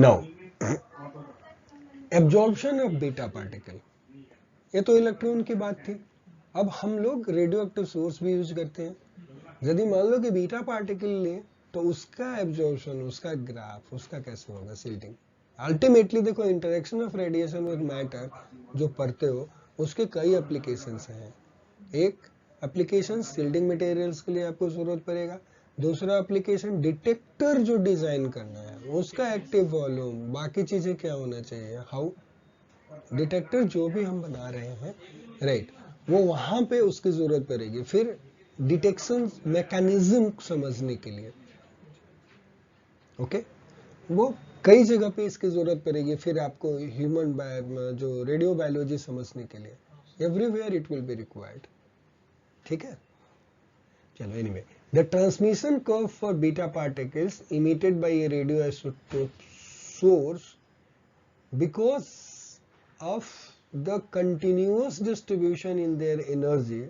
now absorption of beta particle, ये तो इलेक्ट्रॉन की बात थी. अब हम लोग रेडियो एक्टिव सोर्स भी यूज करते हैं. यदि मान लो कि बीटा पार्टिकल ले तो उसका एब्जॉर्प्शन, उसका ग्राफ, उसका कैसे होगा, सील्डिंग. अल्टीमेटली देखो interaction of radiation with matter जो पढ़ते हो उसके कई एप्लीकेशंस हैं. एक एप्लीकेशन सील्डिंग मटेरियल्स के लिए आपको जरूरत पड़ेगा. दूसरा एप्लीकेशन डिटेक्टर जो डिजाइन करना है उसका एक्टिव वॉल्यूम, बाकी चीजें क्या होना चाहिए, हाउ डिटेक्टर जो भी हम बना रहे हैं, राइट, वो वहां पे उसकी जरूरत पड़ेगी. फिर डिटेक्शन मैकेनिज्म समझने के लिए, ओके, वो कई जगह पे इसकी जरूरत पड़ेगी. फिर आपको ह्यूमन जो रेडियो बायोलॉजी समझने के लिए everywhere it will be required. ठीक है, चलो anyway, the transmission curve for beta particles emitted by a radioisotope source because of the continuous distribution in their energy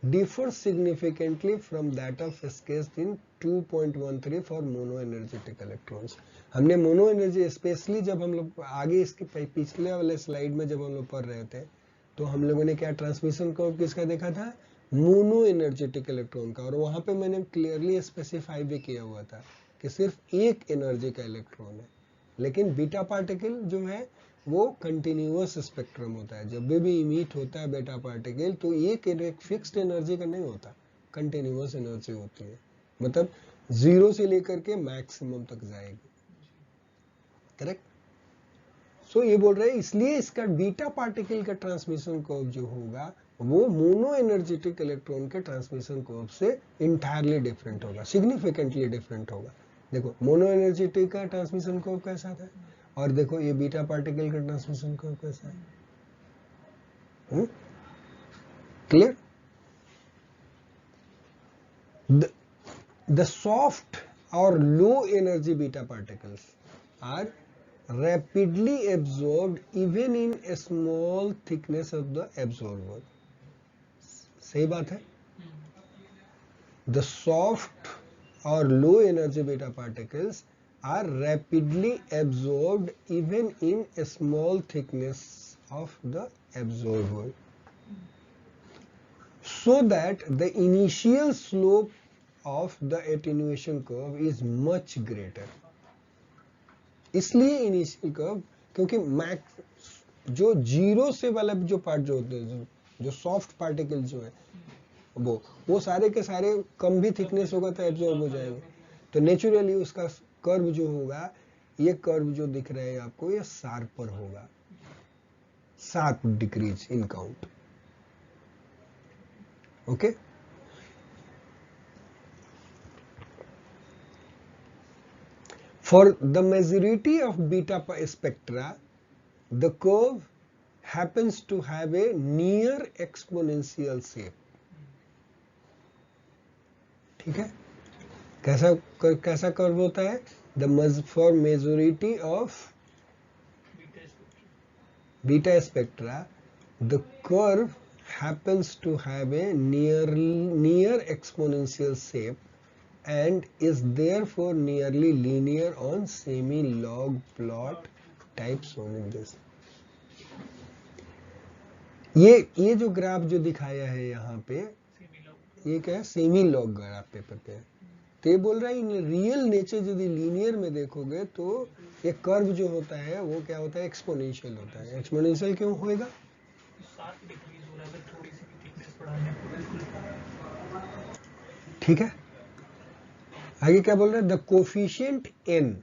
differs significantly from that of sketched in 2.13 for monoenergetic electrons. हमने mono energy specially जब हम लोग आगे इसके पिछले वाले slide में जब हम लोग पढ़ रहे थे तो हम लोगों ने क्या ट्रांसमिशन कर्व किसका देखा था, मोनो एनर्जेटिक इलेक्ट्रॉन का, और वहां पे मैंने क्लियरली स्पेसिफाई भी किया हुआ था कि सिर्फ एक एनर्जी का इलेक्ट्रॉन है. लेकिन बीटा पार्टिकल जो है वो कंटिन्यूअस स्पेक्ट्रम होता है. जब भी इमिट होता है बीटा पार्टिकल तो एक फिक्स्ड एनर्जी का नहीं होता, कंटिन्यूअस एनर्जी होती है, मतलब 0 से लेकर के मैक्सिमम तक जाएगी. करेक्ट. सो ये बोल रहे हैं इसलिए इसका बीटा पार्टिकल का ट्रांसमिशन कर्व जो होगा वो मोनो एनर्जेटिक इलेक्ट्रॉन के ट्रांसमिशन कर्व से इंटायरली डिफरेंट होगा, सिग्निफिकेंटली डिफरेंट होगा. देखो मोनो एनर्जेटिक का ट्रांसमिशन कर्व कैसा था और देखो ये बीटा पार्टिकल का ट्रांसमिशन कर्व कैसा है. क्लियर. द सॉफ्ट और low energy beta particles are rapidly absorbed even in a small thickness of the absorber. सही बात है. The soft or low energy beta particles are rapidly absorbed even in a small thickness of the absorber, so that the initial slope of the attenuation curve is much greater. इसलिए initial curve, क्योंकि max जो 0 से वाला जो part जो होते हैं, जो सॉफ्ट पार्टिकल जो है वो सारे के सारे कम भी थिकनेस होगा तो एब्जॉर्ब हो जाएंगे. तो नेचुरली उसका कर्व जो होगा, ये कर्व जो दिख रहा है आपको, ये शार्पर होगा, sharp decrease in count. Okay. For the majority of beta spectra, the curve happens to have a near exponential shape. ठीक है, कैसा कर्व होता है, for majority of beta spectra, the curve happens to have a near exponential shape and is therefore nearly linear on semi-log plot type shown in this. ये जो graph जो दिखाया है यहाँ पे, ये क्या है, सेमी लॉग ग्राफ पेपर पे है। तो ये बोल रहा है इन रियल नेचर यदि लीनियर में देखोगे तो ये कर्व जो होता है वो क्या होता है, एक्सपोनेंशियल होता है। एक्सपोनेंशियल क्यों होएगा? ठीक है, आगे क्या बोल रहा है, the coefficient n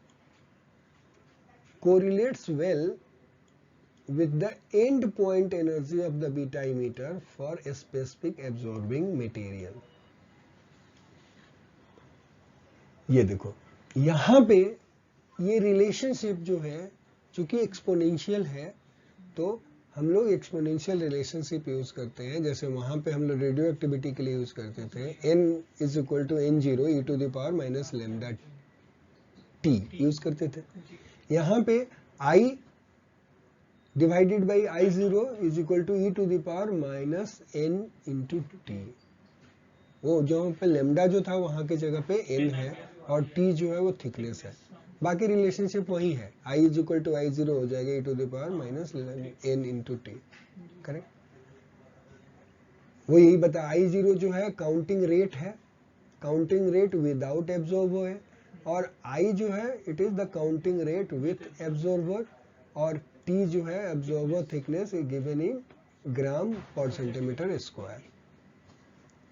correlates well with the end point energy of the beta emitter for a specific absorbing material. ये देखो यहाँ पे ये रिलेशनशिप जो है चूंकि एक्सपोनेंशियल है तो हम लोग एक्सपोनेंशियल रिलेशनशिप यूज करते हैं। जैसे वहां पे हम लोग रेडियो एक्टिविटी के लिए यूज करते थे n is equal to n0 e to the power minus lambda t use करते थे। यहाँ पे I divided by I0 is equal to e to the power minus n into t. वो जो पे लैम्डा जो था वहां के जगह पे n है और t जो है वो थिकनेस है। बाकी रिलेशनशिप वही है, I is equal to I0 हो जाएगा e to the power minus n into t. Correct, वो यही बता, I0 जो है काउंटिंग रेट है, काउंटिंग रेट विदाउट एब्जॉर्बर है, और I जो है it is the counting rate with absorber, और T जो है absorber thickness given in gram per centimetre square.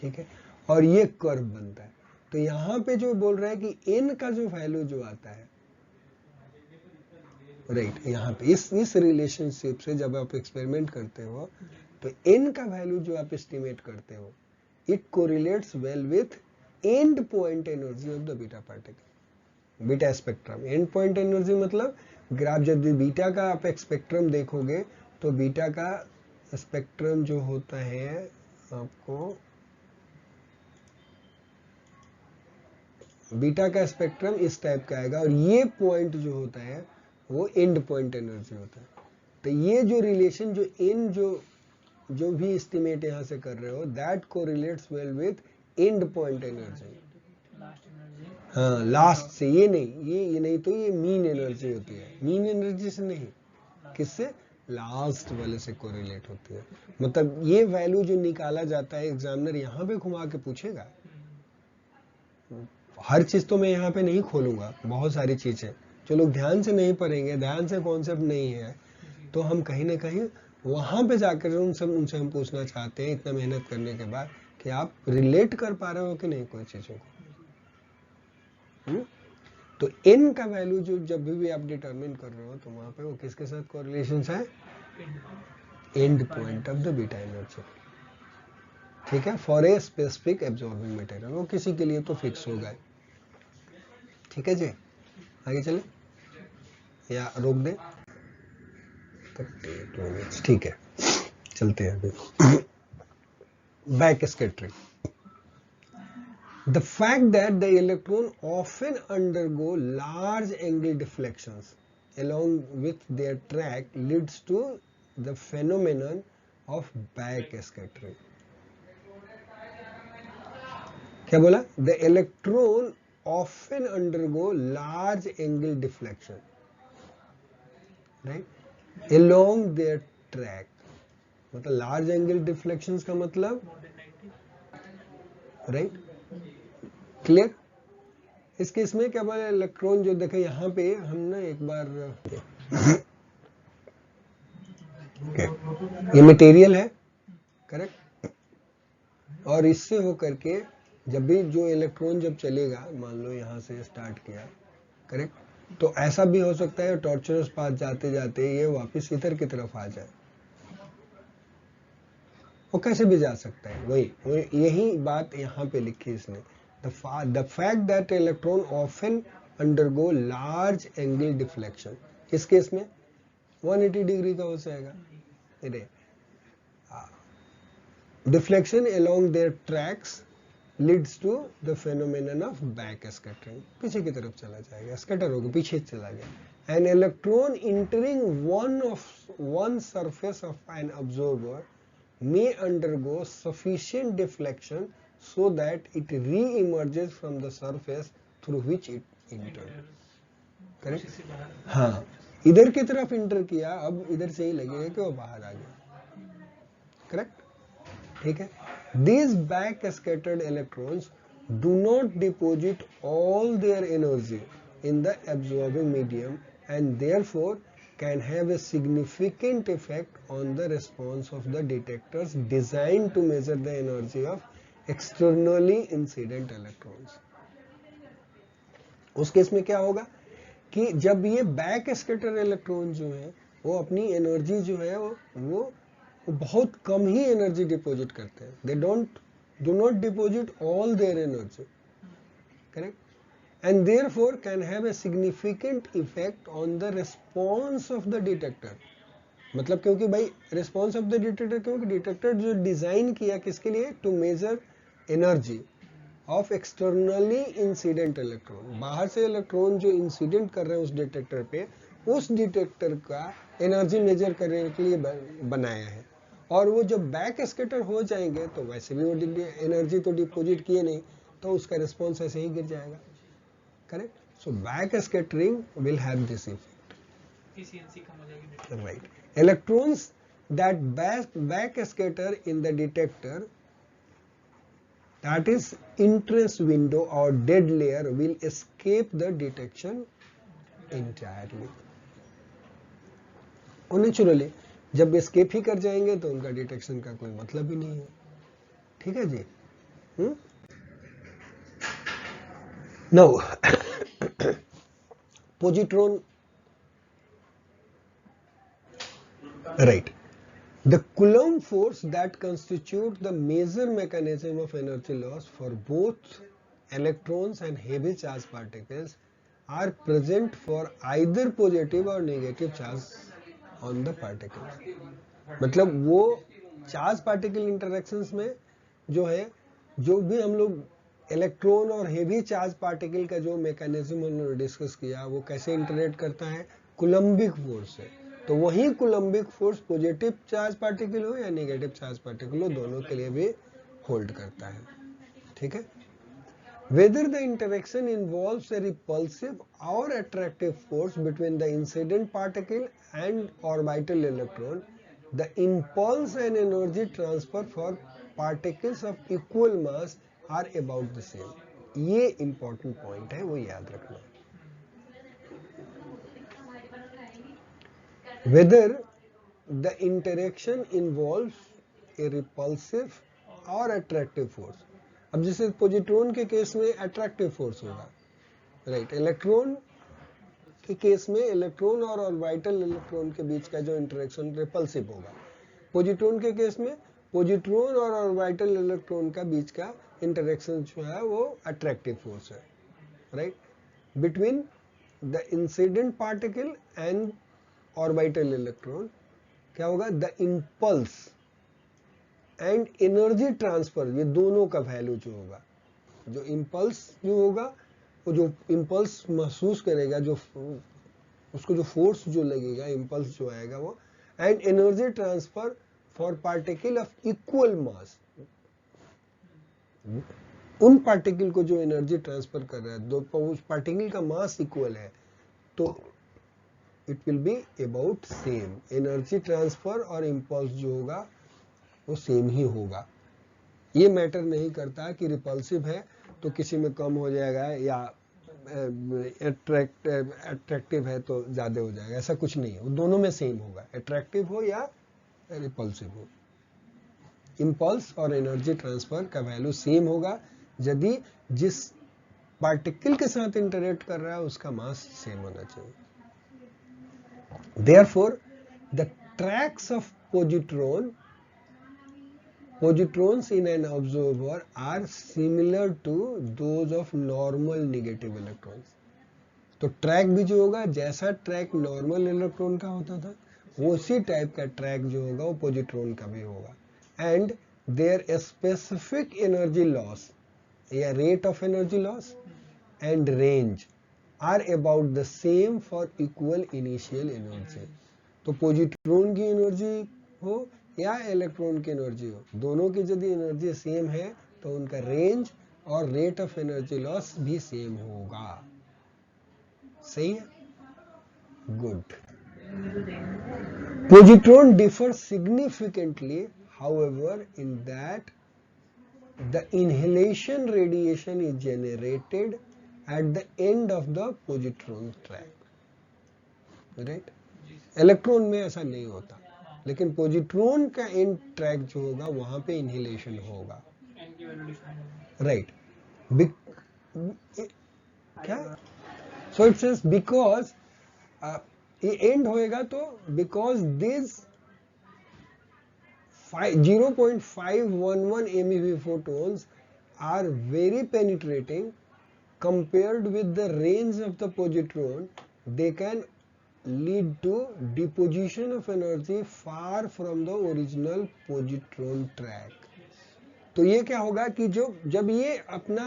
ठीक है, और ये कर्व बनता है। तो यहाँ पे जो बोल रहा है कि n का जो वैल्यू जो आता है राइट, यहाँ पे इस रिलेशनशिप से जब आप एक्सपेरिमेंट करते हो तो n का वैल्यू जो आप एस्टिमेट करते हो it correlates well with and point energy of the beta particle, beta spectrum. And point energy मतलब ग्राफ, जब बीटा का आप स्पेक्ट्रम देखोगे तो बीटा का स्पेक्ट्रम जो होता है आपको, बीटा का स्पेक्ट्रम इस टाइप का आएगा और ये पॉइंट जो होता है वो एंड पॉइंट एनर्जी होता है। तो ये जो रिलेशन जो इन जो भी एस्टिमेट यहाँ से कर रहे हो that correlates well with and point energy. हाँ, लास्ट से, ये नहीं तो ये मीन एनर्जी होती है, मीन एनर्जी से नहीं, किससे, लास्ट वाले से कोरिलेट होती है। मतलब ये वैल्यू जो निकाला जाता है एग्जामिनर यहाँ पे घुमा के पूछेगा। हर चीज तो मैं यहाँ पे नहीं खोलूंगा, बहुत सारी चीजें जो लोग ध्यान से नहीं पढ़ेंगे, ध्यान से कॉन्सेप्ट नहीं है, तो हम कहीं ना कहीं वहां पे जाकर उनसे हम पूछना चाहते हैं इतना मेहनत करने के बाद कि आप रिलेट कर पा रहे हो कि नहीं कोई चीजों को। तो n का वैल्यू जो जब भी आप डिटरमिन कर रहे हो तो वहां पे वो किसके साथ कोरिलेशन है, and point of the beta energy. ठीक है, for a specific absorbing material, वो किसी के लिए तो फिक्स होगा। ठीक है जी, आगे चले या रोक दे, 32 मिनट्स। ठीक है, चलते हैं अभी। Back scattering, the fact that the electron often undergo large angle deflections along with their track leads to the phenomenon of back scattering. क्या बोला, the electron often undergo large angle deflection, right, along their track। मतलब large angle deflections का मतलब, right, clear. इस case में क्या बोले, electron जो देखे यहाँ पे हम ना एक बार ये मटेरियल है, करेक्ट, और इससे होकर के जब भी जो इलेक्ट्रॉन जब चलेगा, मान लो यहाँ से स्टार्ट किया, करेक्ट, तो ऐसा भी हो सकता है टॉर्चरस पास जाते जाते ये वापस इधर की तरफ आ जाए, वो कैसे भी जा सकता है। वही यही बात यहाँ पे लिखी इसने, the fact that electron often undergo large angle deflection, इस केस में 180 डिग्री का हो जाएगा, deflection along their tracks leads to the phenomenon of back scattering, पीछे की तरफ चला जाएगा, स्कैटर होगा, पीछे चला गया। An electron entering one surface of an absorber may undergo sufficient deflection so that it re-emerges from the surface through which it entered। Correct, हाँ, इधर की तरफ इंटर किया, अब इधर से ही लगेगा कि वो बाहर आ गया, करेक्ट, ठीक है। These back scattered electrons do not deposit all their energy in the absorbing medium and therefore can have a significant effect on the response of the detectors designed to measure the energy of externally incident electrons. उस case में क्या होगा कि जब ये back scatter electron जो है वो अपनी एनर्जी जो है वो बहुत कम ही एनर्जी डिपॉजिट करते हैं, they do not deposit all their energy, correct, and therefore can have a significant effect on the response of the detector. मतलब क्योंकि भाई रिस्पॉन्स ऑफ द डिटेक्टर, क्योंकि डिटेक्टर जो डिजाइन किया किसके लिए, to measure energy of externally incident electron, बाहर से इलेक्ट्रॉन जो इंसिडेंट कर रहे हैं उस डिटेक्टर पे, उस डिटेक्टर का एनर्जी मेजर करने के लिए बनाया है। और वो जब बैक स्कैटर हो जाएंगे तो वैसे भी वो एनर्जी तो डिपॉजिट किए नहीं, तो उसका रिस्पॉन्स ऐसे ही गिर जाएगा, correct. So back scattering will have this effect, efficiency कम हो जाएगी, right. Electrons that back scatter in the detector, that is entrance window or dead layer, will escape the detection entirely. और नेचुरली जब escape ही कर जाएंगे तो उनका detection का कोई मतलब ही नहीं है, ठीक है जी। Now positron, right, the Coulomb force that constitutes the major mechanism of energy loss for both electrons and heavy charged particles are present for either positive or negative charge on the particles. मतलब वो charge particle interactions में जो है, जो भी हम लोग electron और हेवी चार्ज पार्टिकल का जो मैकेनिज्म हमने डिस्कस किया, वो कैसे इंटरेक्ट करता है, कुलम्बिक फोर्स से। तो वही कुलम्बिक फोर्स पॉजिटिव चार्ज पार्टिकल हो या नेगेटिव चार्ज पार्टिकल हो, दोनों के लिए भी होल्ड करता है, ठीक है। Whether the interaction involves a repulsive or attractive force between the incident particle and orbital electron, the impulse and energy transfer for particles of equal mass are about the same. ये important point है, वो याद रखना। Whether the interaction involves a repulsive or attractive force. अब जैसे positron के case में attractive force होगा, राइट। इलेक्ट्रॉन के केस में इलेक्ट्रॉन और ऑर्बिटल इलेक्ट्रॉन के बीच का जो इंटरेक्शन रिपल्सिव होगा। पोजिट्रॉन के केस में पोजिट्रॉन और ऑर्बिटल इलेक्ट्रॉन का बीच का इंटरेक्शन जो है वो अट्रैक्टिव फोर्स है, right, between the incident particle and orbital electron क्या होगा, the impulse and energy transfer, ये दोनों का वैल्यू जो होगा, जो इंपल्स जो होगा, वो जो इंपल्स महसूस करेगा, जो उसको जो फोर्स जो लगेगा, इंपल्स जो आएगा वो, and energy transfer for particle of equal मास, उन पार्टिकल को जो एनर्जी ट्रांसफर कर रहा है, दो उस पार्टिकल का मास इक्वल है, तो it will be about same, energy transfer और इंपल्स जो होगा वो सेम ही होगा। ये मैटर नहीं करता कि रिपल्सिव है तो किसी में कम हो जाएगा या अट्रैक्टिव है तो ज्यादा हो जाएगा, ऐसा कुछ नहीं है, वो दोनों में सेम होगा, अट्रैक्टिव हो या रिपल्सिव हो। इंपल्स और एनर्जी ट्रांसफर का वैल्यू सेम होगा यदि जिस पार्टिकल के साथ इंटरेक्ट कर रहा है उसका मास सेम होना चाहिए। Therefore, the tracks of positrons in an observer are similar to those of normal negative electrons. तो ट्रैक भी जो होगा, जैसा ट्रैक नॉर्मल इलेक्ट्रॉन का होता था उसी टाइप का ट्रैक जो होगा वो पोजिट्रॉन का भी होगा। And their specific energy loss या rate of energy loss and range are about the same for equal initial energy. तो पोजिट्रॉन की एनर्जी हो या इलेक्ट्रॉन की एनर्जी हो, दोनों की यदि एनर्जी सेम है तो उनका रेंज और रेट ऑफ एनर्जी लॉस भी सेम होगा। सही है, good. Positron differs significantly, however, in that the inhalation radiation is generated at the end of the positron track, right? Electron में ऐसा नहीं होता, लेकिन पोजिट्रॉन का एंड ट्रैक जो होगा वहां पे इनहेलेशन होगा, राइट? क्या? सो इट सेज बिकॉज ये एंड होएगा तो because this 0.511 MeV photons are very penetrating compared with the range of the positron, they can lead to deposition of energy far from the original positron track. तो ये क्या होगा कि जब ये अपना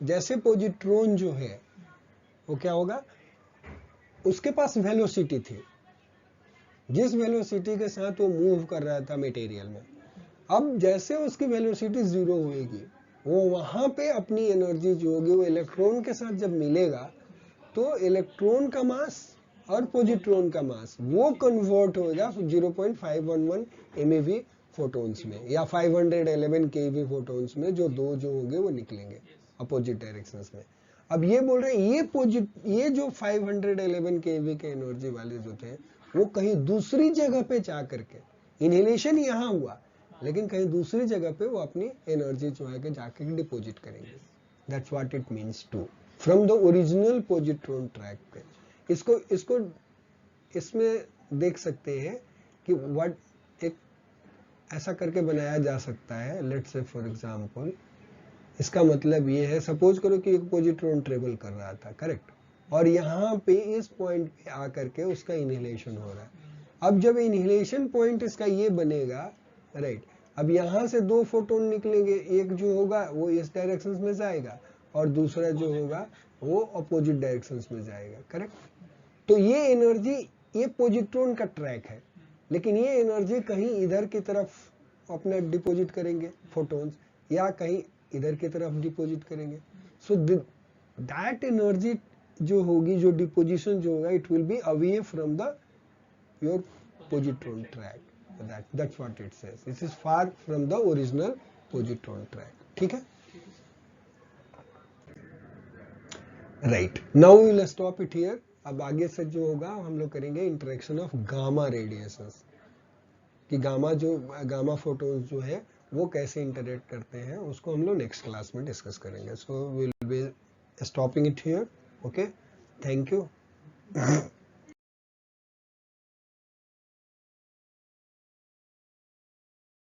जैसे पोजिट्रॉन जो है वो क्या होगा, उसके पास वेलोसिटी थी, जिस वेलोसिटी के साथ वो मूव कर रहा था मटेरियल में, अब जैसे उसकी वेलोसिटी जीरो होगी, वो वहां पे अपनी एनर्जी जो होगी वो इलेक्ट्रॉन के साथ जब मिलेगा तो इलेक्ट्रॉन का मास और पोजिट्रॉन का मास वो कन्वर्ट होगा 0.511 MeV फोटोन्स में या 511 keV फोटोन्स में, जो दो जो होंगे वो निकलेंगे अपोजिट डायरेक्शंस में। अब ये बोल रहे हैं ये जो 511 keV के एनर्जी वाले जो थे वो कहीं दूसरी जगह पे जा करके, इनहेलेशन यहाँ हुआ लेकिन कहीं दूसरी जगह पे वो अपनी एनर्जी जो है जाके डिपोजिट करेंगे। That's what it means to from the original positron track पे। इसको इसमें देख सकते हैं कि व्हाट एक ऐसा करके बनाया जा सकता है। लेट्स से फॉर एग्जांपल इसका मतलब ये है, सपोज करो कि एक पोजिट्रॉन ट्रेवल कर रहा था, करेक्ट, और यहाँ पे इस पॉइंट पे आकर के उसका इनहेलेशन हो रहा है। अब जब इनहेलेशन पॉइंट इसका ये बनेगा, राइट, अब यहाँ से दो फोटोन निकलेंगे, एक जो होगा वो इस डायरेक्शन में जाएगा और दूसरा जो होगा वो अपोजिट डायरेक्शन में जाएगा, करेक्ट। तो ये एनर्जी, ये पोजिट्रॉन का ट्रैक है, लेकिन ये एनर्जी कहीं इधर की तरफ अपना डिपोजिट करेंगे फोटोन्स, या कहीं इधर की तरफ डिपोजिट करेंगे। सो दैट एनर्जी जो होगी, जो डिपोजिशन जो होगा, it will be away from the your positron track. That's what it says. This is far from the original positron track. ठीक है? Right. Now we will stop it here. अब आगे से जो होगा हम लोग करेंगे इंटरेक्शन ऑफ गामा रेडिएशंस, कि गामा फोटोन्स जो है वो कैसे इंटरेक्ट करते हैं, उसको हम लोग नेक्स्ट क्लास में डिस्कस करेंगे। So will be stopping it here. Okay, thank you.